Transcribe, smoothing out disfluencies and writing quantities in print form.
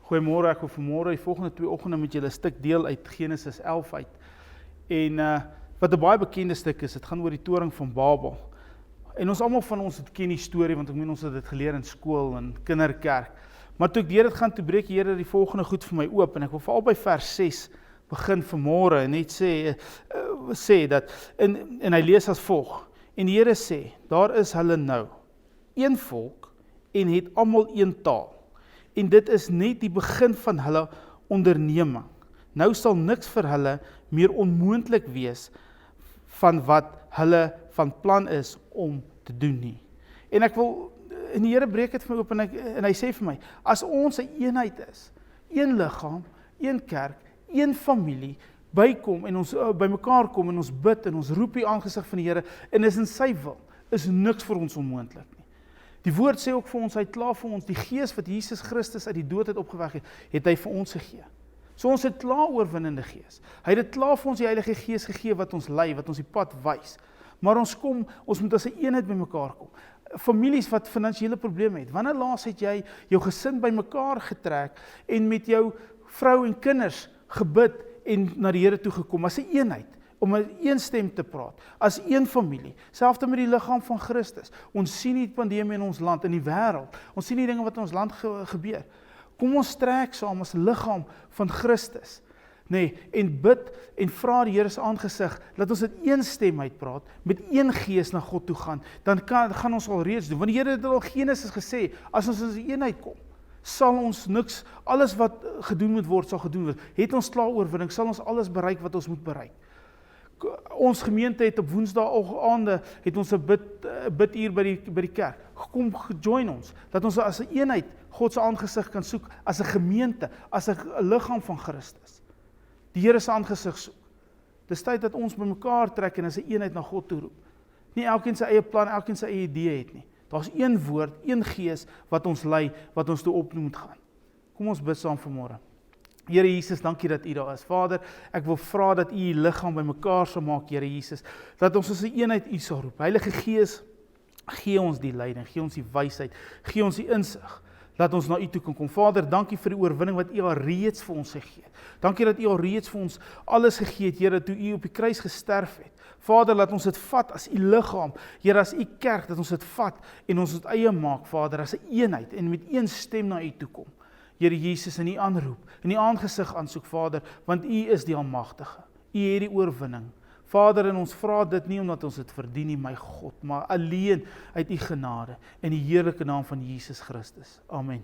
Goeiemôre, ek wil vanmôre die volgende 2 oggende met julle 'n stuk deel uit Genesis 11 uit. En wat 'n baie bekende stuk is, dit gaan oor die toring van Babel. En ons almal van ons het ken die storie, want ek meen ons het dit geleer in skool en kinderkerk. Maar toe ek deur dit gaan, toe breek die Here die volgende goed vir my oop, en ek wil veral by vers 6 begin vanmôre en net sê dat, en hy lees as volg: En die Here sê, daar is hulle nou, een volk, en het almal een taal. En dit is net die begin van hulle onderneming. Nou sal niks vir hulle meer onmoontlik wees van wat hulle van plan is om te doen nie. En ek wil, en die Here breek dit vir my oop, en hy sê vir my, as ons 'n eenheid is, een liggaam, een kerk, een familie, bykom en ons bymekaar kom en ons bid en ons roep die aangesig van die Here en is in sy wil, is niks vir ons onmoontlik nie. Die woord sê ook vir ons, hy het klaar vir ons, die gees wat Jesus Christus uit die dood het opgewek het hy vir ons gegee. So ons het klaar oorwinnende gees. Hy het dit klaar vir ons die Heilige Gees gegee wat ons lei, wat ons die pad wys. Maar ons moet as 'n eenheid bymekaar kom. Families wat finansiële probleme het. Wanneer laas het jy jou gesin bymekaar getrek en met jou vrou en kinders gebid en na die Here toe gekom as 'n eenheid, om met een stem te praat, as een familie, selfs met die liggaam van Christus. Ons sien die pandemie in ons land, in die wêreld, ons sien die dinge wat in ons land gebeur. Kom ons trek saam as liggaam van Christus, en bid en vra die Here se aangesig, dat ons met een stem uitpraat, met een gees na God toe gaan, dan gaan ons al reeds doen, want die Here het al Genesis gesê, as ons in eenheid kom, sal ons niks, alles wat gedoen moet word, sal gedoen word. Het ons klaar oorwinning, sal ons alles bereik wat ons moet bereik. Ons gemeente het op woensdaagaande het ons 'n biduur by die kerk. Kom join ons, dat ons as 'n eenheid God se aangesig kan soek, as 'n gemeente, as 'n liggaam van Christus. Die Here se aangesig soek. Dis tyd dat ons bymekaar trek en as 'n eenheid na God toe roep. Nie elkeen sy eie plan, elkeen sy eie idee het nie. Daar's een woord, een gees wat ons lei, wat ons toe op moet gaan. Kom ons bid saam vanmôre. Here Jesus, dankie dat U daar is. Vader, ek wil vra dat U die liggaam bymekaar sal maak, Here Jesus, dat ons as 'n eenheid U sal roep. Heilige Gees, gee ons die leiding, gee ons die wysheid, gee ons die insig, dat ons na U toe kan kom. Vader, dankie vir die oorwinning wat U al reeds vir ons gegee het. Dankie dat U al reeds vir ons alles gegee het, Here, toe U op die kruis gesterf het. Vader, laat ons dit vat as U liggaam, Here, as U kerk, dat ons dit vat en ons dit eie maak, Vader, as 'n eenheid en met een stem na U toe kom. Here Jesus, in U aanroep, in U aangesig aansoek, Vader, want U is die Almagtige. U het die oorwinning. Vader, en ons vra dit nie omdat ons dit verdien nie, my God, maar alleen uit U genade, in die heerlike naam van Jesus Christus. Amen.